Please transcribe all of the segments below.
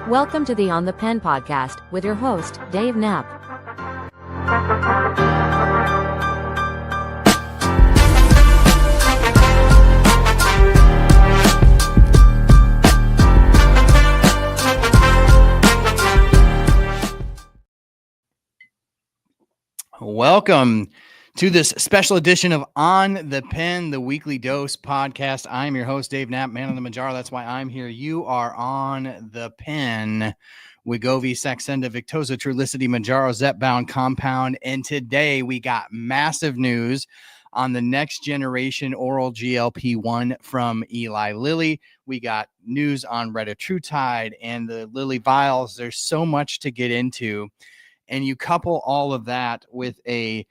Welcome to the On the Pen podcast with your host, Dave Knapp. Welcome to this special edition of On the Pen, the weekly dose podcast. I'm your host, Dave Knapp, man on the Manjaro. That's why I'm here. You are on the pen. Wegovy, Saxenda, Victoza, Trulicity, Manjaro, Zepbound, Compound. And today we got massive news on the next generation oral GLP-1 from Eli Lilly. We got news on Retatrutide and the Lilly vials. There's so much to get into. And you couple all of that with a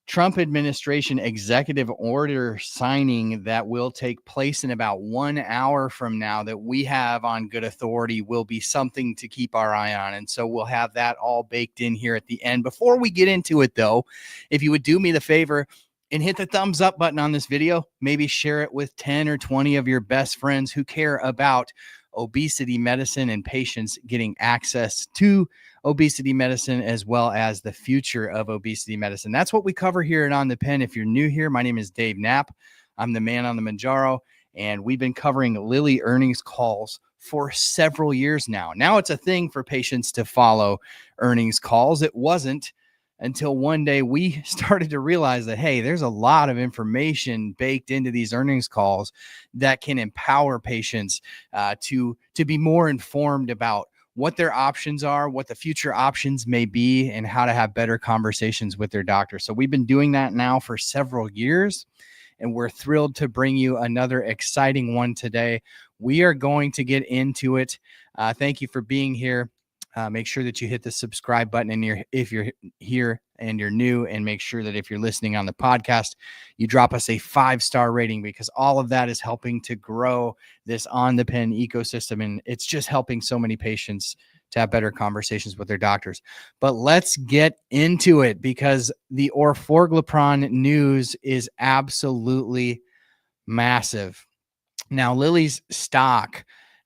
Trump administration executive order signing that will take place in about 1 hour from now that we have on good authority will be something to keep our eye on. And so we'll have that all baked in here at the end. Before we get into it, though, if you would do me the favor and hit the thumbs up button on this video, maybe share it with 10 or 20 of your best friends who care about obesity medicine and patients getting access to obesity medicine, as well as the future of obesity medicine. That's what we cover here at On the Pen. If you're new here, my name is Dave Knapp. I'm the man on the Manjaro, and we've been covering Lilly earnings calls for several years now. Now it's a thing for patients to follow earnings calls. It wasn't until one day we started to realize that, hey, there's a lot of information baked into these earnings calls that can empower patients to be more informed about what their options are, what the future options may be, and how to have better conversations with their doctor. So we've been doing that now for several years, and we're thrilled to bring you another exciting one today. We are going to get into it. Thank you for being here. Make sure that you hit the subscribe button if you're here and you're new, and make sure that if you're listening on the podcast, you drop us a 5-star rating, because all of that is helping to grow this On the Pen ecosystem. And it's just helping so many patients to have better conversations with their doctors. But let's get into it, because the Orforglipron news is absolutely massive. Now, Lilly's stock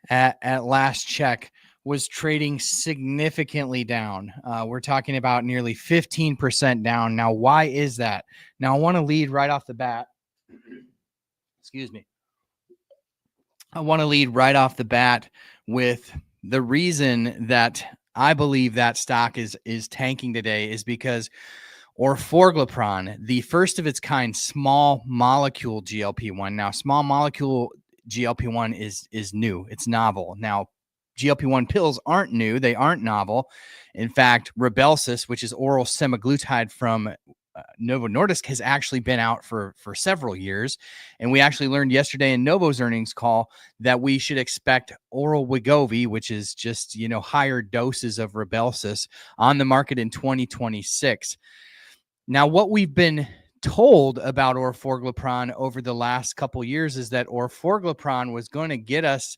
at last check was trading significantly down. We're talking about nearly 15% down. Now, why is that? Now, I want to lead right off the bat. Excuse me. I want to lead right off the bat with the reason that I believe that stock is tanking today is because Orforglipron, the first of its kind small molecule GLP-1. Now, small molecule GLP-1 is new. It's novel. Now, GLP-1 pills aren't new. They aren't novel. In fact, Rybelsus, which is oral semaglutide from Novo Nordisk, has actually been out for several years. And we actually learned yesterday in Novo's earnings call that we should expect oral Wegovy, which is just, higher doses of Rybelsus, on the market in 2026. Now, what we've been told about Orforglipron over the last couple years is that Orforglipron was going to get us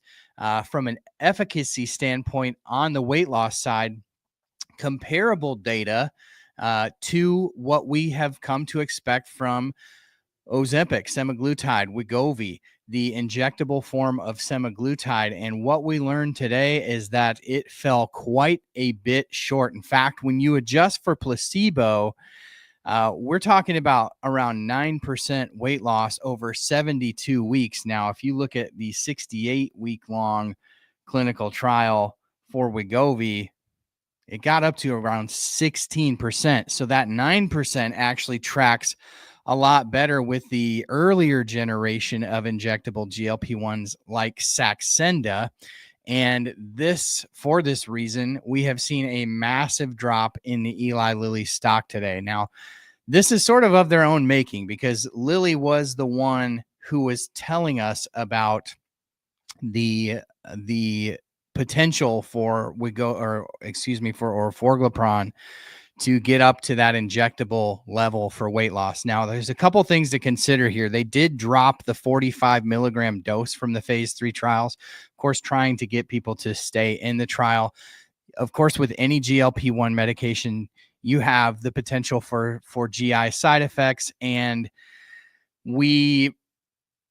from an efficacy standpoint on the weight loss side, comparable data to what we have come to expect from Ozempic, semaglutide, Wegovy, the injectable form of semaglutide. And what we learned today is that it fell quite a bit short. In fact, when you adjust for placebo, we're talking about around 9% weight loss over 72 weeks. Now, if you look at the 68-week-long clinical trial for Wegovy, it got up to around 16%. So that 9% actually tracks a lot better with the earlier generation of injectable GLP-1s like Saxenda. And for this reason, we have seen a massive drop in the Eli Lilly stock today. Now, this is sort of their own making, because Lilly was the one who was telling us about the potential for Orforglipron to get up to that injectable level for weight loss. Now, there's a couple things to consider here. They did drop the 45 milligram dose from the phase 3 trials, of course, trying to get people to stay in the trial. Of course, with any GLP-1 medication, you have the potential for GI side effects. And we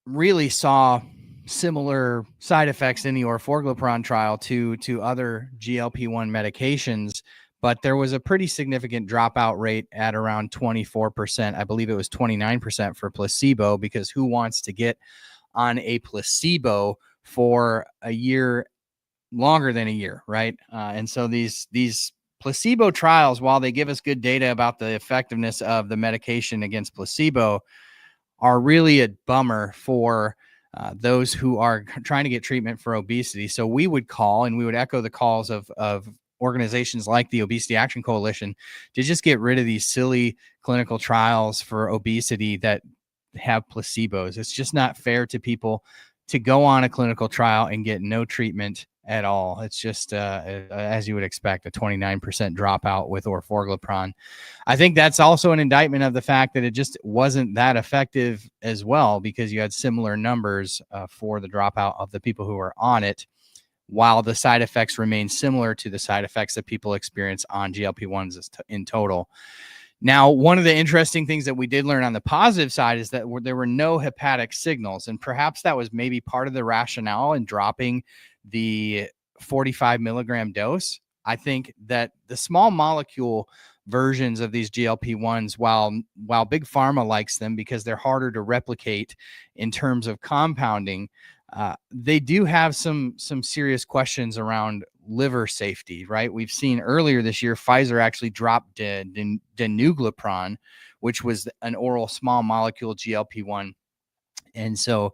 really saw similar side effects in the Orforglipron trial to other GLP-1 medications, but there was a pretty significant dropout rate at around 24%. I believe it was 29% for placebo, because who wants to get on a placebo for a year, longer than a year, right? And so these placebo trials, while they give us good data about the effectiveness of the medication against placebo, are really a bummer for those who are trying to get treatment for obesity. So we would call, and we would echo the calls of organizations like the Obesity Action Coalition, to just get rid of these silly clinical trials for obesity that have placebos. It's just not fair to people to go on a clinical trial and get no treatment at all. It's just, as you would expect, a 29% dropout with Orforglipron. I think that's also an indictment of the fact that it just wasn't that effective as well, because you had similar numbers for the dropout of the people who were on it, while the side effects remain similar to the side effects that people experience on GLP-1s in total. Now, one of the interesting things that we did learn on the positive side is that there were no hepatic signals, and perhaps that was maybe part of the rationale in dropping the 45 milligram dose. I think that the small molecule versions of these GLP-1s, while Big Pharma likes them because they're harder to replicate in terms of compounding, they do have some serious questions around liver safety, right? We've seen earlier this year, Pfizer actually dropped danuglipron, which was an oral small molecule GLP-1. And so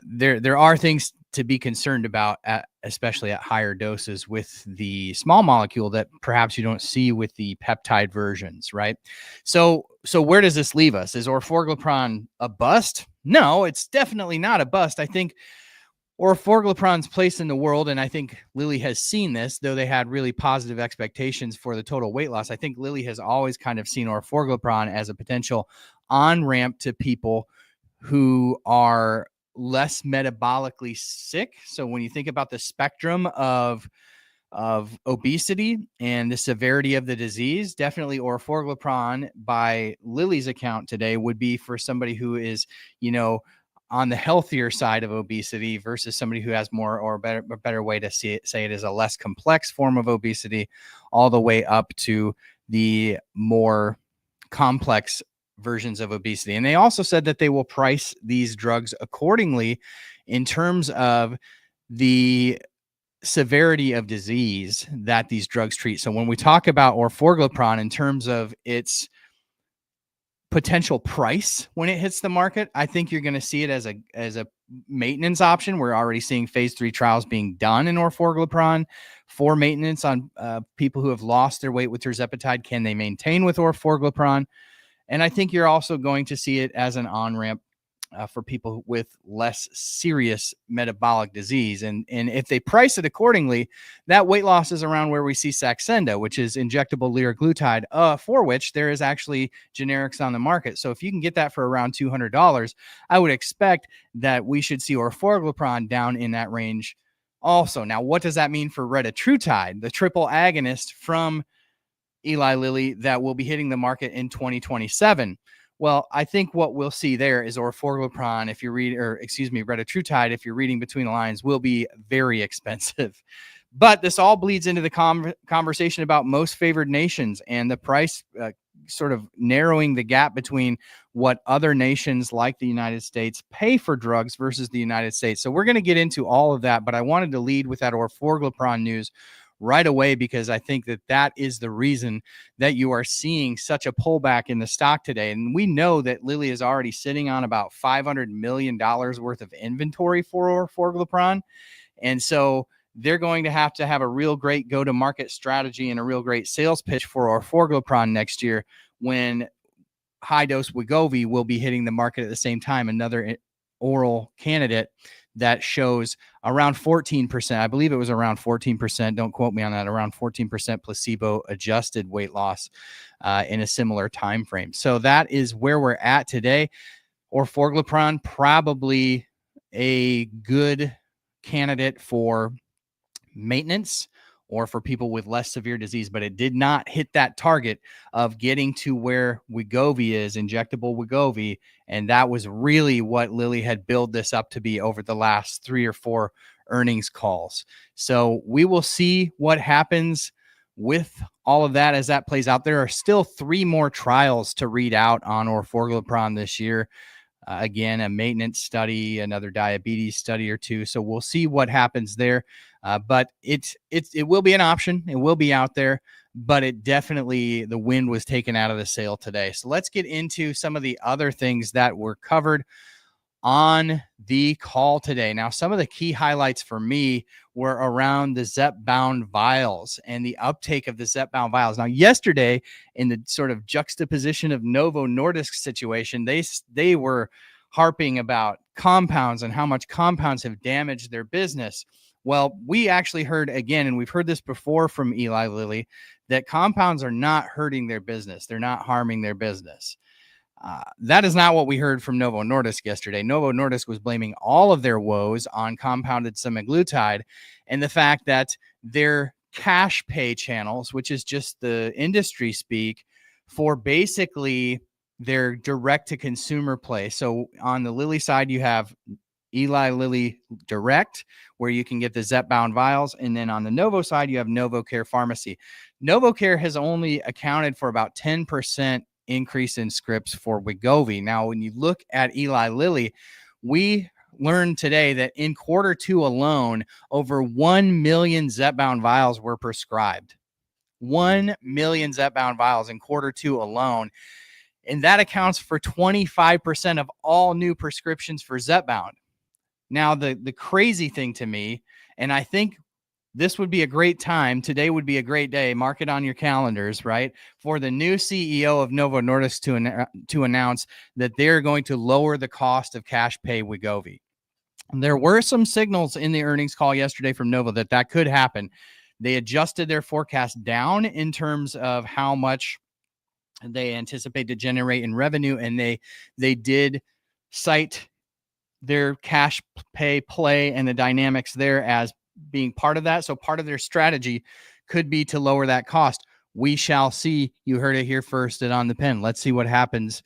there are things to be concerned about, especially at higher doses with the small molecule, that perhaps you don't see with the peptide versions, right? So where does this leave us? Is Orforglipron a bust? No, it's definitely not a bust. I think Orforglipron's place in the world, and I think Lilly has seen this, though they had really positive expectations for the total weight loss. I think Lilly has always kind of seen Orforglipron as a potential on-ramp to people who are less metabolically sick. So when you think about the spectrum of obesity and the severity of the disease, definitely Orforglipron, by Lilly's account today, would be for somebody who is, on the healthier side of obesity versus somebody who has more, or a better way to say it is a less complex form of obesity, all the way up to the more complex versions of obesity. And they also said that they will price these drugs accordingly in terms of the severity of disease that these drugs treat. So when we talk about Orforglipron in terms of its potential price when it hits the market, I think you're going to see it as a maintenance option. We're already seeing phase 3 trials being done in Orforglipron for maintenance on people who have lost their weight with Tirzepatide. Can they maintain with Orforglipron? And I think you're also going to see it as an on-ramp for people with less serious metabolic disease. And if they price it accordingly, that weight loss is around where we see Saxenda, which is injectable liraglutide, for which there is actually generics on the market. So if you can get that for around $200, I would expect that we should see Orforglipron down in that range also. Now, what does that mean for Retatrutide, the triple agonist from Eli Lilly that will be hitting the market in 2027? Well, I think what we'll see there is Orforglipron, Retatrutide, if you're reading between the lines, will be very expensive. But this all bleeds into the conversation about most favored nations and the price sort of narrowing the gap between what other nations like the United States pay for drugs versus the United States. So we're going to get into all of that, but I wanted to lead with that Orforglipron news right away, because I think that is the reason that you are seeing such a pullback in the stock today. And we know that Lilly is already sitting on about $500 million worth of inventory for Orforglipron. And so they're going to have a real great go-to-market strategy and a real great sales pitch for Orforglipron next year, when high-dose Wegovy will be hitting the market at the same time, another oral candidate that shows around 14%. I believe it was around 14%. Don't quote me on that. Around 14% placebo-adjusted weight loss in a similar time frame. So that is where we're at today. Orforglipron, probably a good candidate for maintenance or for people with less severe disease, but it did not hit that target of getting to where Wegovy is, injectable Wegovy. And that was really what Lilly had built this up to be over the last 3 or 4 earnings calls. So we will see what happens with all of that as that plays out. There are still 3 more trials to read out on Orforglipron this year. Again, a maintenance study, another diabetes study or 2. So we'll see what happens there. But it will be an option. It will be out there, but it definitely, the wind was taken out of the sail today. So let's get into some of the other things that were covered on the call today. Now, some of the key highlights for me were around the Zepbound vials and the uptake of the Zepbound vials. Now, yesterday, in the sort of juxtaposition of Novo Nordisk's situation, they were harping about compounds and how much compounds have damaged their business. Well, we actually heard again, and we've heard this before from Eli Lilly, that compounds are not hurting their business. They're not harming their business. That is not what we heard from Novo Nordisk yesterday. Novo Nordisk was blaming all of their woes on compounded semaglutide and the fact that their cash pay channels, which is just the industry speak for basically their direct to consumer play. So on the Lilly side, you have Eli Lilly Direct, where you can get the Zepbound vials. And then on the Novo side, you have NovoCare Pharmacy. NovoCare has only accounted for about 10% increase in scripts for Wegovy. Now, when you look at Eli Lilly, we learned today that in Q2 alone, over 1 million Zepbound vials were prescribed. 1 million Zepbound vials in Q2 alone. And that accounts for 25% of all new prescriptions for Zepbound. Now, the crazy thing to me, and I think this would be a great time. Today would be a great day. Mark it on your calendars, right? For the new CEO of Novo Nordisk to announce that they're going to lower the cost of cash pay Wegovy. There were some signals in the earnings call yesterday from Novo that could happen. They adjusted their forecast down in terms of how much they anticipate to generate in revenue, and they did cite their cash pay play and the dynamics there as being part of that. So part of their strategy could be to lower that cost. We shall see. You heard it here first at On the Pen. Let's see what happens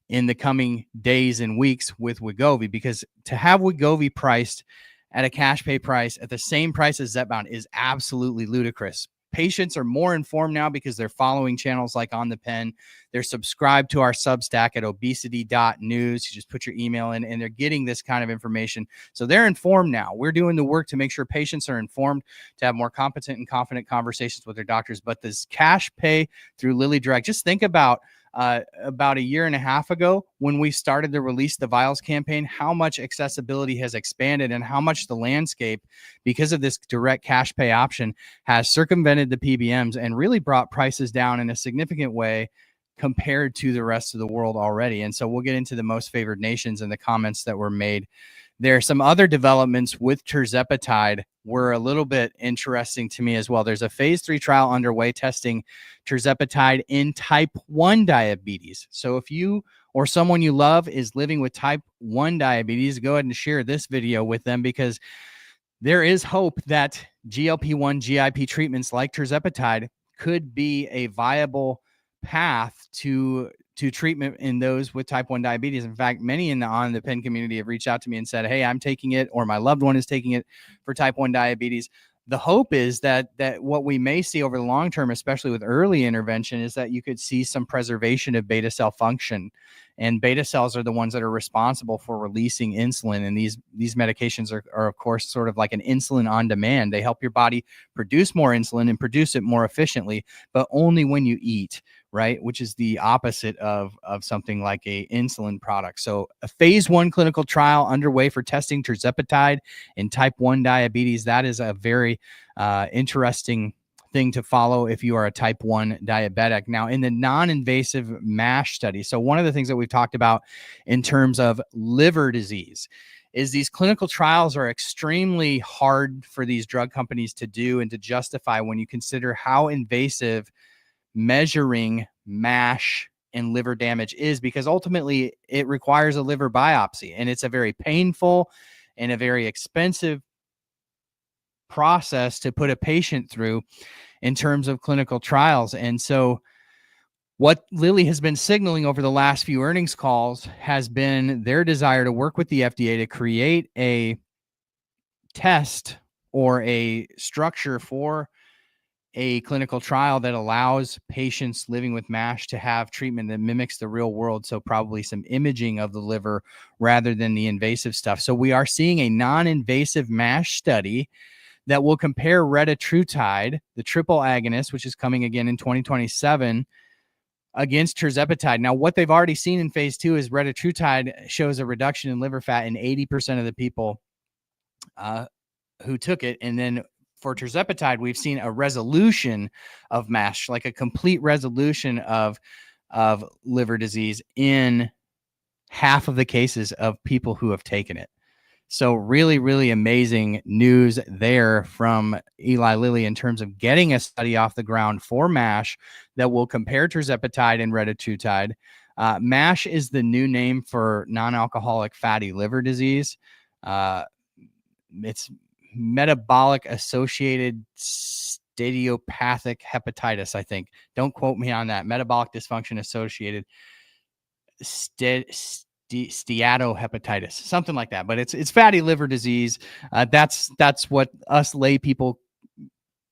in the coming days and weeks with Wegovy, because to have Wegovy priced at a cash pay price at the same price as Zepbound is absolutely ludicrous. Patients are more informed now because they're following channels like On the Pen. They're subscribed to our Substack at obesity.news. You just put your email in and they're getting this kind of information. So they're informed now. We're doing the work to make sure patients are informed, to have more competent and confident conversations with their doctors. But this cash pay through LillyDirect, just think about a year and a half ago when we started to release the vials campaign, how much accessibility has expanded and how much the landscape, because of this direct cash pay option, has circumvented the PBMs and really brought prices down in a significant way compared to the rest of the world already. And so we'll get into the most favored nations and the comments that were made. There are some other developments with Tirzepatide were a little bit interesting to me as well. There's a phase 3 trial underway testing Tirzepatide in type 1 diabetes. So if you or someone you love is living with type 1 diabetes, go ahead and share this video with them, because there is hope that GLP-1 GIP treatments like Tirzepatide could be a viable path to treatment in those with type 1 diabetes. In fact, many in the On the Pen community have reached out to me and said, hey, I'm taking it, or my loved one is taking it for type 1 diabetes. The hope is that what we may see over the long term, especially with early intervention, is that you could see some preservation of beta cell function. And beta cells are the ones that are responsible for releasing insulin. And these medications are, of course, sort of like an insulin on demand. They help your body produce more insulin and produce it more efficiently, but only when you eat, right? Which is the opposite of something like a insulin product. So a phase 1 clinical trial underway for testing Tirzepatide in type 1 diabetes. That is a very interesting thing to follow if you are a type 1 diabetic. Now, in the non-invasive MASH study, so one of the things that we've talked about in terms of liver disease is these clinical trials are extremely hard for these drug companies to do and to justify when you consider how invasive measuring MASH and liver damage is, because ultimately it requires a liver biopsy, and it's a very painful and a very expensive process to put a patient through in terms of clinical trials. And so what Lilly has been signaling over the last few earnings calls has been their desire to work with the FDA to create a test or a structure for a clinical trial that allows patients living with MASH to have treatment that mimics the real world. So probably some imaging of the liver rather than the invasive stuff. So we are seeing a non-invasive MASH study that will compare Retatrutide, the triple agonist, which is coming again in 2027, against Tirzepatide. Now, what they've already seen in phase 2 is Retatrutide shows a reduction in liver fat in 80% of the people who took it. And then for Tirzepatide, we've seen a resolution of MASH, like a complete resolution of liver disease in half of the cases of people who have taken it. So really, really amazing news there from Eli Lilly in terms of getting a study off the ground for MASH that will compare Tirzepatide and Retatrutide. MASH is the new name for non-alcoholic fatty liver disease. It's metabolic associated steatopathic hepatitis, I think. Don't quote me on that. Metabolic dysfunction associated steatohepatitis, something like that. But it's fatty liver disease. That's what us lay people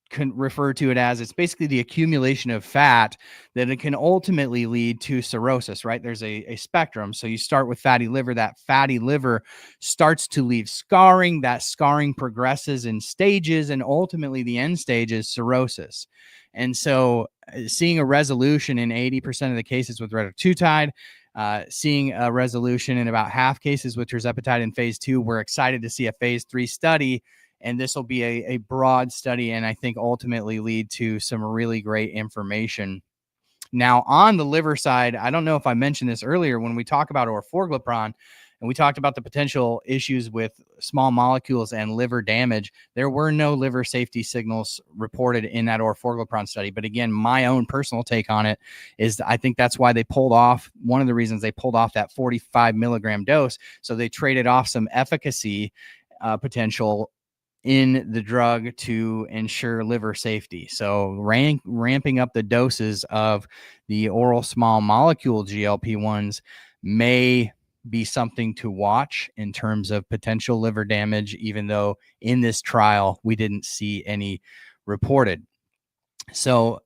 can refer to it as. It's basically the accumulation of fat that it can ultimately lead to cirrhosis, right? There's a spectrum. So you start with fatty liver. That fatty liver starts to leave scarring. That scarring progresses in stages, and ultimately the end stage is cirrhosis. And so seeing a resolution in 80% of the cases with Retatrutide, seeing a resolution in about half cases with Tirzepatide in phase 2, we're excited to see a phase 3 study. And this will be a broad study, and I think ultimately lead to some really great information. Now, on the liver side, I don't know if I mentioned this earlier when we talk about Orforglipron, and we talked about the potential issues with small molecules and liver damage. There were no liver safety signals reported in that Orforglipron study. But again, my own personal take on it is I think that's why they pulled off, one of the reasons they pulled off that 45 milligram dose. So they traded off some efficacy potential in the drug to ensure liver safety. So ramping up the doses of the oral small molecule GLP-1s may be something to watch in terms of potential liver damage, even though in this trial we didn't see any reported. So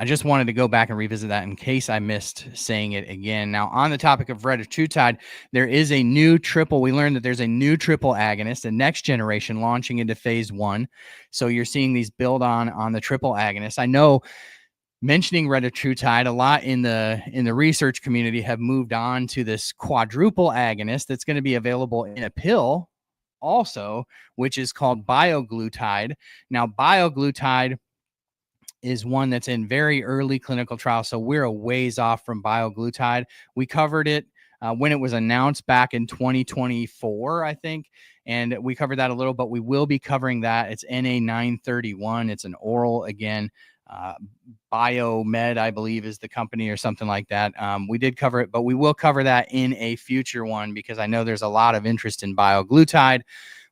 I just wanted to go back and revisit that in case I missed saying it again. Now, on the topic of Retatrutide, there is a new triple. We learned that there's a new triple agonist, the next generation, launching into phase 1. So you're seeing these build on the triple agonist. I know mentioning Retatrutide, a lot in the research community have moved on to this quadruple agonist that's going to be available in a pill also, which is called bioglutide. Now, bioglutide is one that's in very early clinical trials. So we're a ways off from bioglutide. We covered it when it was announced back in 2024, I think. And we covered that a little, but we will be covering that. It's NA931. It's an oral, again, Biomed, I believe, is the company or something like that. We did cover it, but we will cover that in a future one because I know there's a lot of interest in bioglutide,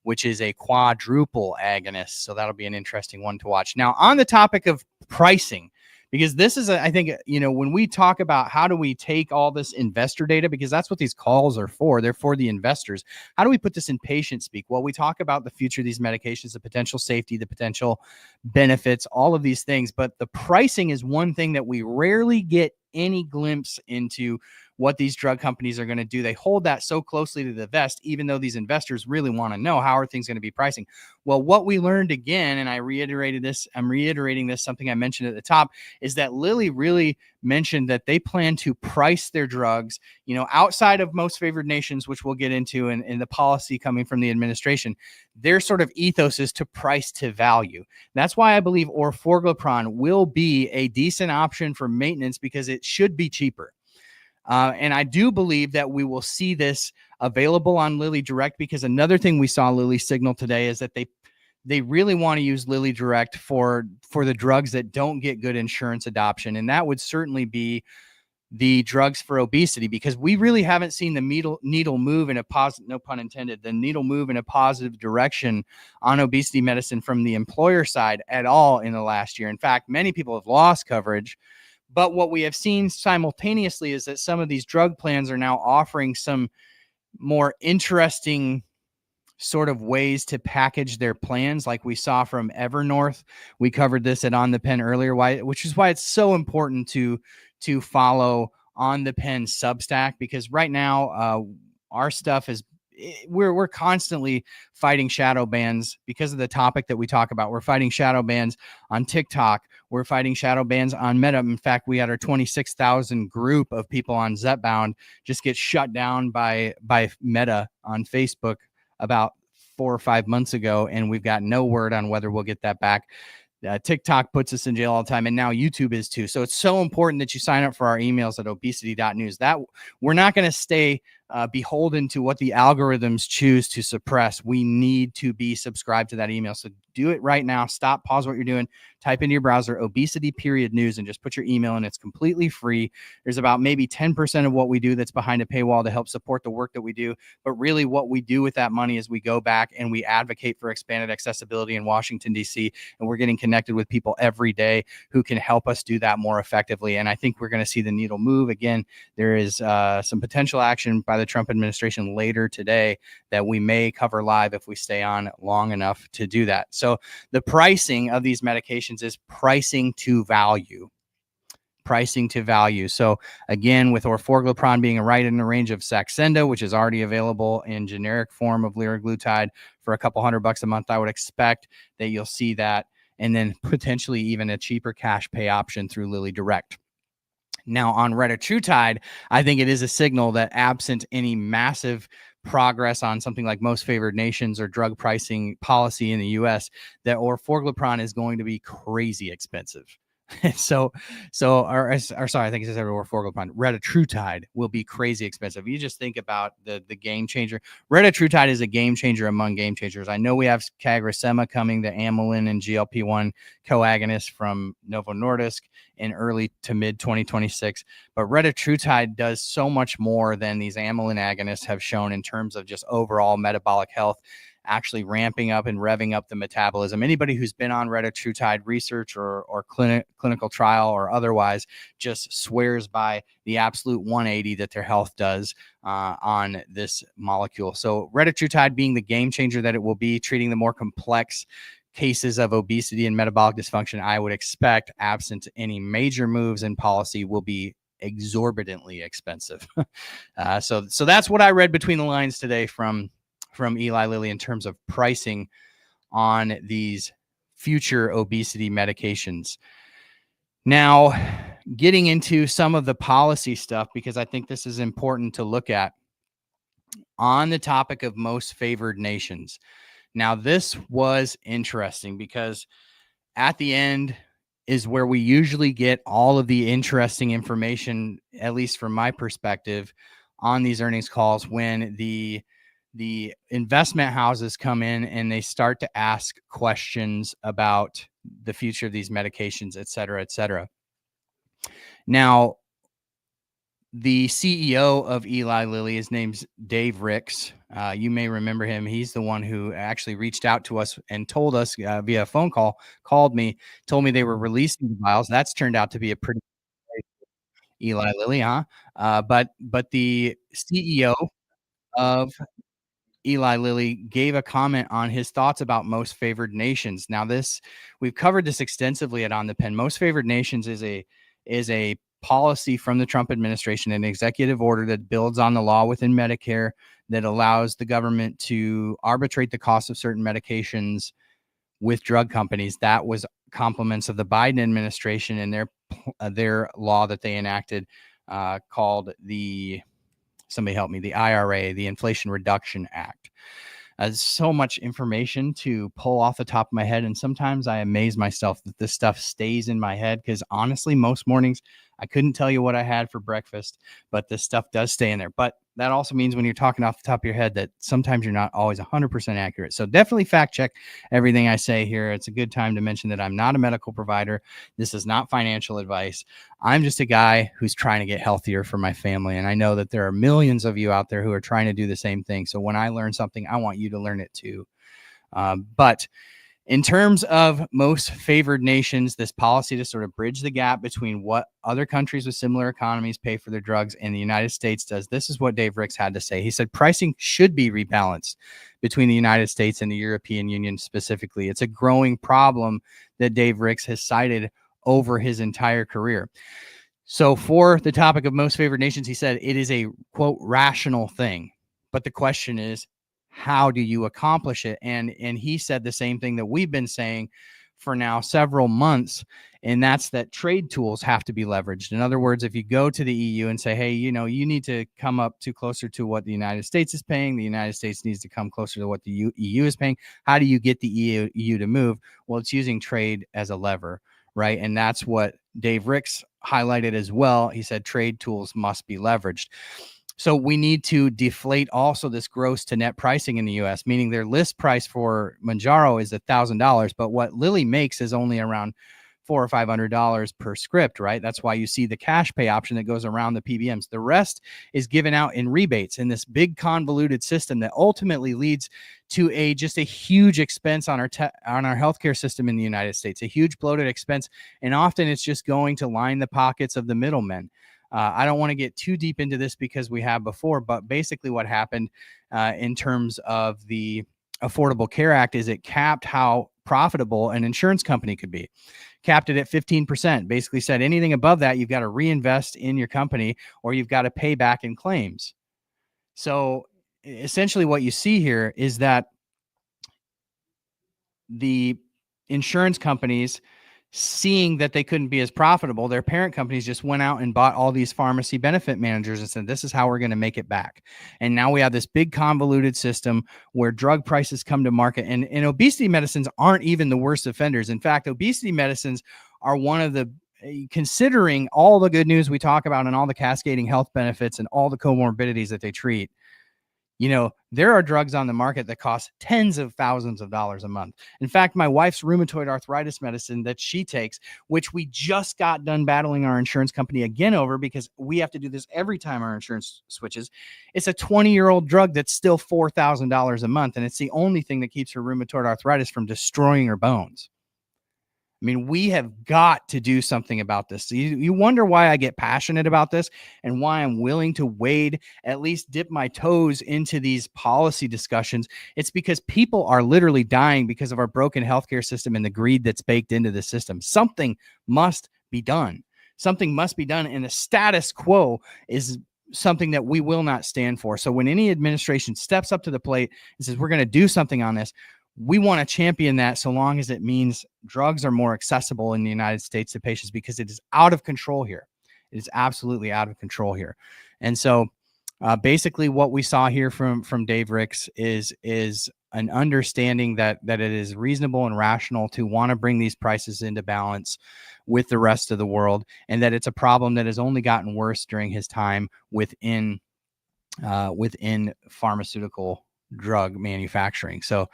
which is a quadruple agonist. So that'll be an interesting one to watch. Now, on the topic of pricing, because this is, I think, when we talk about how do we take all this investor data, because that's what these calls are for. They're for the investors. How do we put this in patient speak? Well, we talk about the future of these medications, the potential safety, the potential benefits, all of these things. But the pricing is one thing that we rarely get any glimpse into what these drug companies are going to do. They hold that so closely to the vest, even though these investors really want to know how are things going to be pricing. Well, what we learned again, and I'm reiterating this, something I mentioned at the top, is that Lilly really mentioned that they plan to price their drugs, outside of most favored nations, which we'll get into in the policy coming from the administration. Their sort of ethos is to price to value. That's why I believe Orforglipron will be a decent option for maintenance because it should be cheaper. And I do believe that we will see this available on LillyDirect, because another thing we saw Lilly signal today is that they really want to use LillyDirect for the drugs that don't get good insurance adoption. And that would certainly be the drugs for obesity, because we really haven't seen the needle move in a positive, no pun intended, the needle move in a positive direction on obesity medicine from the employer side at all in the last year. In fact, many people have lost coverage. But what we have seen simultaneously is that some of these drug plans are now offering some more interesting sort of ways to package their plans, like we saw from Evernorth. We covered this at On the Pen earlier, which is why it's so important to follow On the Pen Substack, because right now our stuff is, we're constantly fighting shadow bans because of the topic that we talk about. We're fighting shadow bans on TikTok. We're fighting shadow bans on Meta. In fact, we had our 26,000 group of people on Zepbound just get shut down by Meta on Facebook about 4 or 5 months ago, and we've got no word on whether we'll get that back. TikTok puts us in jail all the time, and now YouTube is too. So it's so important that you sign up for our emails at obesity.news. That we're not going to stay beholden to what the algorithms choose to suppress. We need to be subscribed to that email. So do it right now. Stop, pause what you're doing, type into your browser obesity.news and just put your email in. It's completely free. There's about maybe 10% of what we do that's behind a paywall to help support the work that we do. But really what we do with that money is we go back and we advocate for expanded accessibility in Washington, D.C. And we're getting connected with people every day who can help us do that more effectively. And I think we're going to see the needle move. Again, there is some potential action by the Trump administration later today that we may cover live if we stay on long enough to do that. So the pricing of these medications is pricing to value. Pricing to value. So again, with Orforglipron being right in the range of Saxenda, which is already available in generic form of liraglutide for a couple $100 a month, I would expect that you'll see that, and then potentially even a cheaper cash pay option through LillyDirect. Now on Retatrutide, I think it is a signal that absent any massive progress on something like most favored nations or drug pricing policy in the US, that Orforglipron is going to be crazy expensive. Sorry, I think it says Orforglipron. Retatrutide will be crazy expensive. You just think about the game changer. Retatrutide is a game changer among game changers. I know we have CagriSema coming, the amylin and GLP-1 co-agonist from Novo Nordisk in early to mid 2026. But Retatrutide does so much more than these amylin agonists have shown in terms of just overall metabolic health, actually ramping up and revving up the metabolism. Anybody who's been on Retatrutide research or clinical trial or otherwise just swears by the absolute 180 that their health does on this molecule. So Retatrutide being the game changer that it will be, treating the more complex cases of obesity and metabolic dysfunction, I would expect, absent any major moves in policy, will be exorbitantly expensive. So that's what I read between the lines today from Eli Lilly in terms of pricing on these future obesity medications. Now, getting into some of the policy stuff, because I think this is important to look at on the topic of most favored nations. Now, this was interesting because at the end is where we usually get all of the interesting information, at least from my perspective, on these earnings calls, when the investment houses come in and they start to ask questions about the future of these medications, et cetera, et cetera. Now, the CEO of Eli Lilly, his name's Dave Ricks. You may remember him. He's the one who actually reached out to us and told us via a phone call, called me, told me they were releasing the vials. That's turned out to be a pretty Eli Lilly, huh? But the CEO of Eli Lilly gave a comment on his thoughts about most favored nations. Now, we've covered this extensively at On the Pen. Most favored nations is a policy from the Trump administration, an executive order that builds on the law within Medicare that allows the government to arbitrate the cost of certain medications with drug companies. That was compliments of the Biden administration and their law that they enacted called somebody help me, the IRA, the Inflation Reduction Act. So much information to pull off the top of my head. And sometimes I amaze myself that this stuff stays in my head, because honestly, most mornings I couldn't tell you what I had for breakfast, but this stuff does stay in there. But that also means when you're talking off the top of your head that sometimes you're not always 100% accurate. So definitely fact check everything I say here. It's a good time to mention that I'm not a medical provider. This is not financial advice. I'm just a guy who's trying to get healthier for my family. And I know that there are millions of you out there who are trying to do the same thing. So when I learn something, I want you to learn it too. But in terms of most favored nations, this policy to sort of bridge the gap between what other countries with similar economies pay for their drugs and the United States does, this is what Dave Ricks had to say. He said pricing should be rebalanced between the United States and the European Union specifically. It's a growing problem that Dave Ricks has cited over his entire career. So for the topic of most favored nations, he said it is a, quote, rational thing. But the question is, how do you accomplish it? And he said the same thing that we've been saying for now several months, and that's that trade tools have to be leveraged. In other words, if you go to the EU and say, hey, you need to come up to closer to what the United States is paying, the United States needs to come closer to what the EU is paying. How do you get the EU to move? Well, it's using trade as a lever, right? And that's what Dave Ricks highlighted as well. He said trade tools must be leveraged. So we need to deflate also this gross to net pricing in the U.S., meaning their list price for Mounjaro is $1,000, but what Lilly makes is only around $400 or $500 per script, right? That's why you see the cash pay option that goes around the PBMs. The rest is given out in rebates in this big convoluted system that ultimately leads to just a huge expense on our healthcare system in the United States, a huge bloated expense, and often it's just going to line the pockets of the middlemen. I don't want to get too deep into this because we have before, but basically what happened in terms of the Affordable Care Act is it capped how profitable an insurance company could be. Capped it at 15%, basically said anything above that, you've got to reinvest in your company or you've got to pay back in claims. So essentially what you see here is that the insurance companies, seeing that they couldn't be as profitable, their parent companies just went out and bought all these pharmacy benefit managers and said, this is how we're going to make it back. And now we have this big convoluted system where drug prices come to market, and obesity medicines aren't even the worst offenders. In fact, obesity medicines are one of the, considering all the good news we talk about and all the cascading health benefits and all the comorbidities that they treat, there are drugs on the market that cost tens of thousands of dollars a month. In fact, my wife's rheumatoid arthritis medicine that she takes, which we just got done battling our insurance company again over because we have to do this every time our insurance switches. It's a 20-year-old drug that's still $4,000 a month. And it's the only thing that keeps her rheumatoid arthritis from destroying her bones. I mean, we have got to do something about this. You wonder why I get passionate about this and why I'm willing to wade, at least dip my toes into these policy discussions. It's because people are literally dying because of our broken healthcare system and the greed that's baked into the system. Something must be done. Something must be done. And the status quo is something that we will not stand for. So when any administration steps up to the plate and says, we're going to do something on this, we want to champion that so long as it means drugs are more accessible in the United States to patients, because it is out of control here. It is absolutely out of control here. And so basically what we saw here from Dave Ricks is an understanding that it is reasonable and rational to want to bring these prices into balance with the rest of the world, and that it's a problem that has only gotten worse during his time within pharmaceutical drug manufacturing. So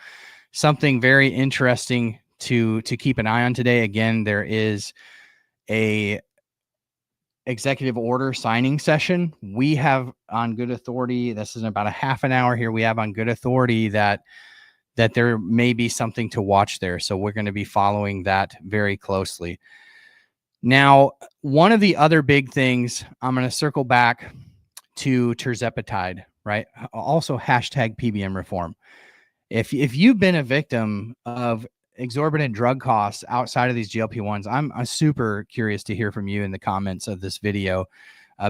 something very interesting to keep an eye on today. Again, there is a executive order signing session. We have on good authority, this is in about a half an hour here, we have on good authority that there may be something to watch there. So we're going to be following that very closely. Now, one of the other big things, I'm going to circle back to Tirzepatide, right? Also hashtag PBM reform. If you've been a victim of exorbitant drug costs outside of these GLP-1s, I'm super curious to hear from you in the comments of this video,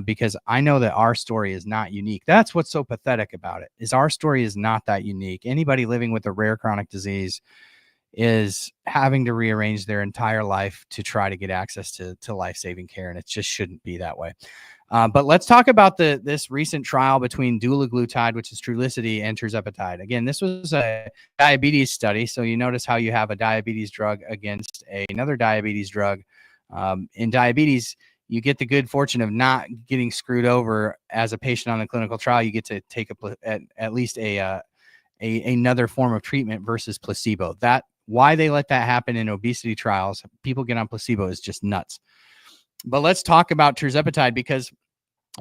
because I know that our story is not unique. That's what's so pathetic about it, is our story is not that unique. Anybody living with a rare chronic disease is having to rearrange their entire life to try to get access to life-saving care, and it just shouldn't be that way. But let's talk about this recent trial between dulaglutide, which is Trulicity, and Tirzepatide. Again, this was a diabetes study. So you notice how you have a diabetes drug against another diabetes drug. In diabetes, you get the good fortune of not getting screwed over as a patient on a clinical trial. You get to take at least another form of treatment versus placebo. That why they let that happen in obesity trials. People get on placebo is just nuts. But let's talk about tirzepatide, because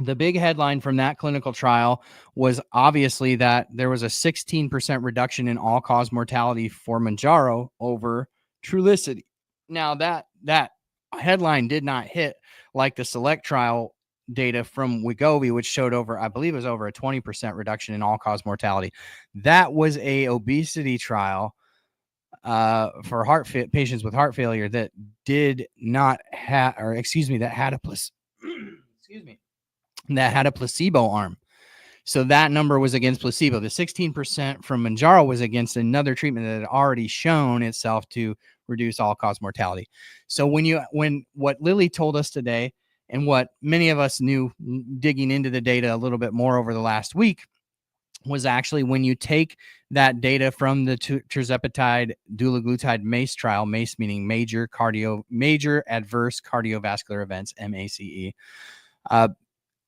the big headline from that clinical trial was obviously that there was a 16% reduction in all-cause mortality for Mounjaro over Trulicity. Now, that headline did not hit like the SELECT trial data from Wegovy, which showed I believe it was over a 20% reduction in all-cause mortality. That was a obesity trial for patients with heart failure that did not have, or excuse me, that had a that had a placebo arm. So that number was against placebo. The 16% from Mounjaro was against another treatment that had already shown itself to reduce all-cause mortality. So when what Lilly told us today, and what many of us knew digging into the data a little bit more over the last week, was actually when you take that data from the tirzepatide dulaglutide MACE trial, MACE meaning major adverse cardiovascular events, MACE.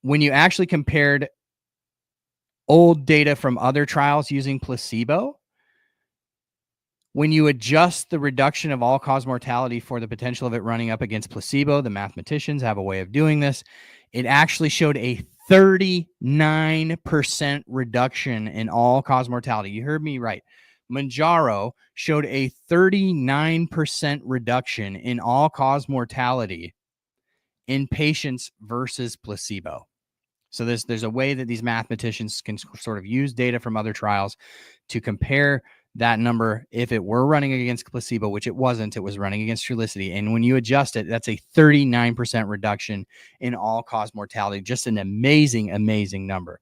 When you actually compared old data from other trials using placebo, when you adjust the reduction of all-cause mortality for the potential of it running up against placebo, the mathematicians have a way of doing this, it actually showed a 39% reduction in all-cause mortality. You heard me right. Mounjaro showed a 39% reduction in all-cause mortality in patients versus placebo. So there's a way that these mathematicians can sort of use data from other trials to compare that number. If it were running against placebo, which it wasn't, it was running against Trulicity. And when you adjust it, that's a 39% reduction in all-cause mortality. Just an amazing, amazing number.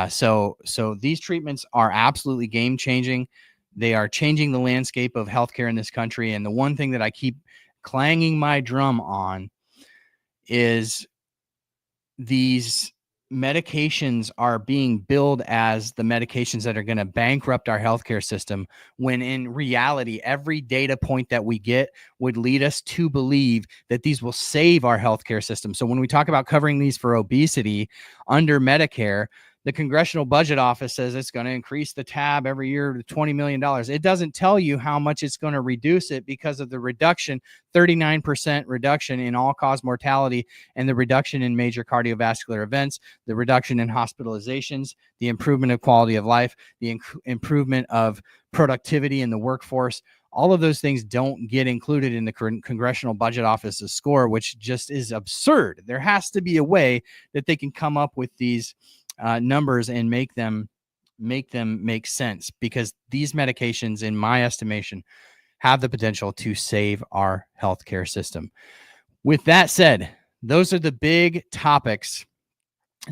So these treatments are absolutely game-changing. They are changing the landscape of healthcare in this country. And the one thing that I keep clanging my drum on is these medications are being billed as the medications that are going to bankrupt our healthcare system, when in reality, every data point that we get would lead us to believe that these will save our healthcare system. So when we talk about covering these for obesity under Medicare, the Congressional Budget Office says it's going to increase the tab every year to $20 million. It doesn't tell you how much it's going to reduce it because of the reduction, 39% reduction in all-cause mortality, and the reduction in major cardiovascular events, the reduction in hospitalizations, the improvement of quality of life, the improvement of productivity in the workforce. All of those things don't get included in the Congressional Budget Office's score, which just is absurd. There has to be a way that they can come up with these numbers and make them make sense, because these medications, in my estimation, have the potential to save our healthcare system. With that said, those are the big topics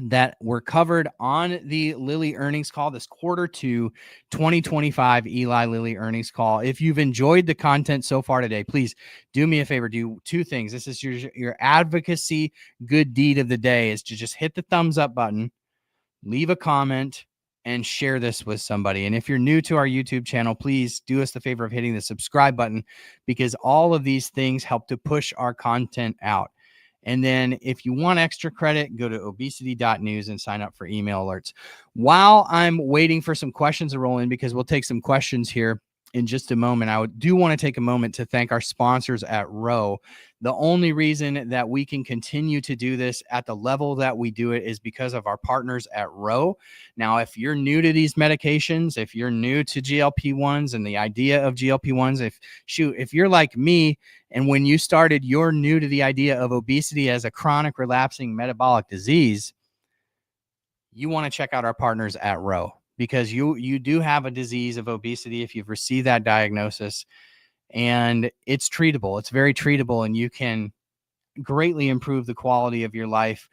that were covered on the Lilly earnings call, this quarter 2 2025 Eli Lilly earnings call. If you've enjoyed the content so far today, please do me a favor, do two things. This is your advocacy good deed of the day, is to just hit the thumbs up button, leave a comment, and share this with somebody. And if you're new to our YouTube channel, please do us the favor of hitting the subscribe button, because all of these things help to push our content out. And then if you want extra credit, go to obesity.news and sign up for email alerts. While I'm waiting for some questions to roll in, because we'll take some questions here in just a moment, I do want to take a moment to thank our sponsors at Roe. The only reason that we can continue to do this at the level that we do it is because of our partners at Roe. Now, if you're new to these medications, if you're new to GLP-1s and the idea of GLP-1s, if you're like me, and when you started, you're new to the idea of obesity as a chronic relapsing metabolic disease, you want to check out our partners at Roe, because you do have a disease of obesity if you've received that diagnosis, and it's treatable. It's very treatable, and you can greatly improve the quality of your life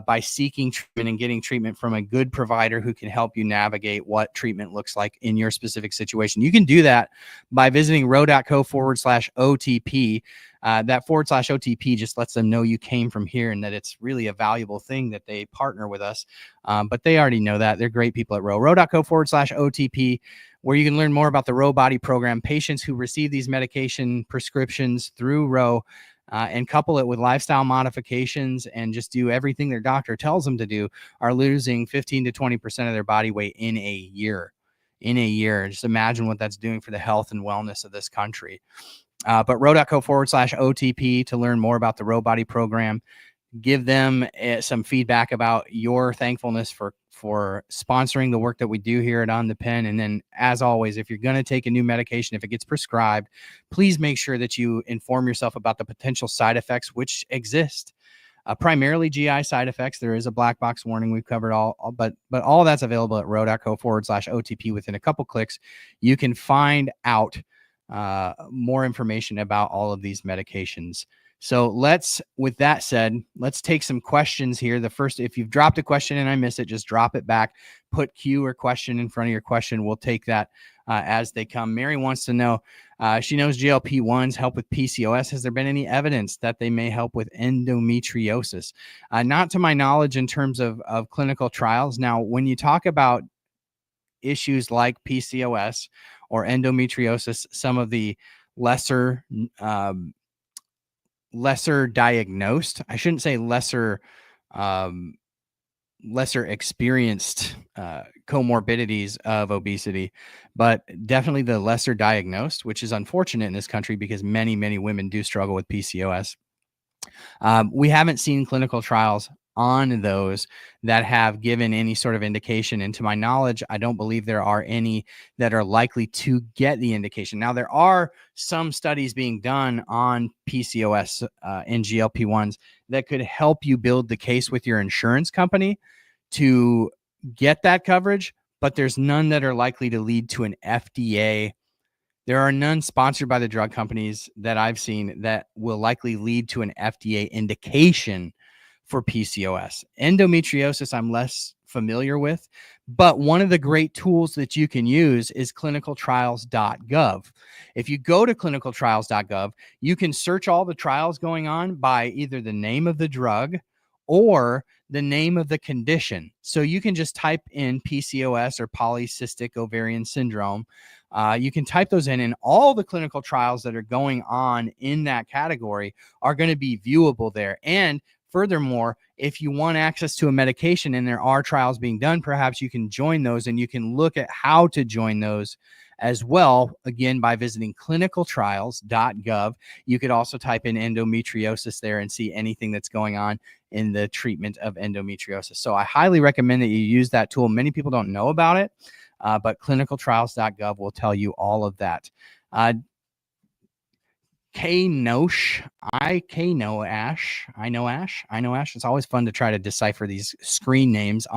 by seeking treatment and getting treatment from a good provider who can help you navigate what treatment looks like in your specific situation. You can do that by visiting roe.co/OTP. That /OTP just lets them know you came from here and that it's really a valuable thing that they partner with us. But they already know that. They're great people at Roe. roe.co/OTP, where you can learn more about the Roe Body Program. Patients who receive these medication prescriptions through Roe and couple it with lifestyle modifications and just do everything their doctor tells them to do, are losing 15 to 20% of their body weight in a year. Just imagine what that's doing for the health and wellness of this country. But ro.co/OTP to learn more about the Row Body program. Give them some feedback about your thankfulness for sponsoring the work that we do here at On the Pen. And then, as always, if you're going to take a new medication, if it gets prescribed, please make sure that you inform yourself about the potential side effects which exist. Primarily GI side effects. There is a black box warning. We've covered but all that's available at ro.co/OTP. Within a couple clicks, you can find out more information about all of these medications. So with that said, let's take some questions here. The first, if you've dropped a question and I miss it, just drop it back, put Q or question in front of your question. We'll take that as they come. Mary wants to know, she knows GLP-1s help with PCOS. Has there been any evidence that they may help with endometriosis? Not to my knowledge in terms of clinical trials. Now, when you talk about issues like PCOS or endometriosis, some of the lesser diagnosed, I shouldn't say lesser experienced comorbidities of obesity, but definitely the lesser diagnosed, which is unfortunate in this country because many, many women do struggle with PCOS. We haven't seen clinical trials on those that have given any sort of indication. And to my knowledge, I don't believe there are any that are likely to get the indication. Now, there are some studies being done on PCOS and GLP-1s that could help you build the case with your insurance company to get that coverage, but there's none that are likely to lead to an FDA. There are none sponsored by the drug companies that I've seen that will likely lead to an FDA indication for PCOS. Endometriosis, I'm less familiar with, but one of the great tools that you can use is clinicaltrials.gov. If you go to clinicaltrials.gov, you can search all the trials going on by either the name of the drug or the name of the condition. So you can just type in PCOS or polycystic ovarian syndrome. You can type those in, and all the clinical trials that are going on in that category are going to be viewable there. And furthermore, if you want access to a medication and there are trials being done, perhaps you can join those, and you can look at how to join those as well, again, by visiting clinicaltrials.gov. You could also type in endometriosis there and see anything that's going on in the treatment of endometriosis. So I highly recommend that you use that tool. Many people don't know about it, but clinicaltrials.gov will tell you all of that. I know Ash. It's always fun to try to decipher these screen names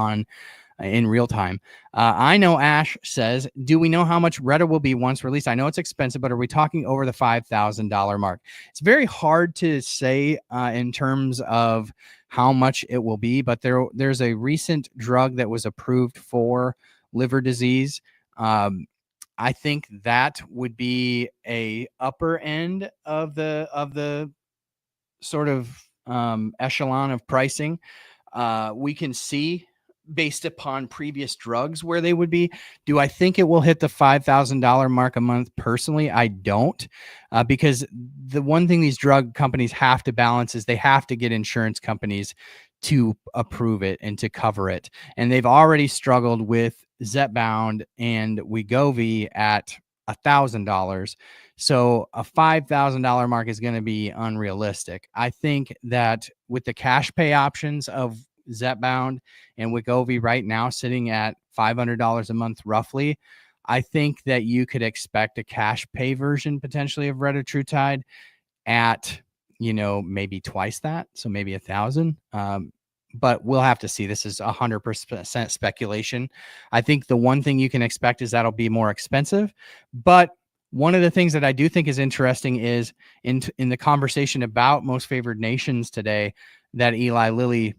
in real time. I know Ash says, do we know how much Retta will be once released? I know it's expensive, but are we talking over the $5,000 mark? It's very hard to say in terms of how much it will be, but there's a recent drug that was approved for liver disease. I think that would be a upper end of the sort of echelon of pricing. We can see based upon previous drugs where they would be. Do I think it will hit the $5,000 mark a month? Personally, I don't, because the one thing these drug companies have to balance is they have to get insurance companies to approve it and to cover it. And they've already struggled with Zepbound and Wegovy at $1,000. So a $5,000 mark is going to be unrealistic. I think that with the cash pay options of Zepbound and Wegovy right now sitting at $500 a month roughly, I think that you could expect a cash pay version potentially of Retatrutide at, maybe twice that. So maybe $1,000. But we'll have to see. This is 100% speculation. I think the one thing you can expect is that'll be more expensive. But one of the things that I do think is interesting is in the conversation about most favored nations today that Eli Lilly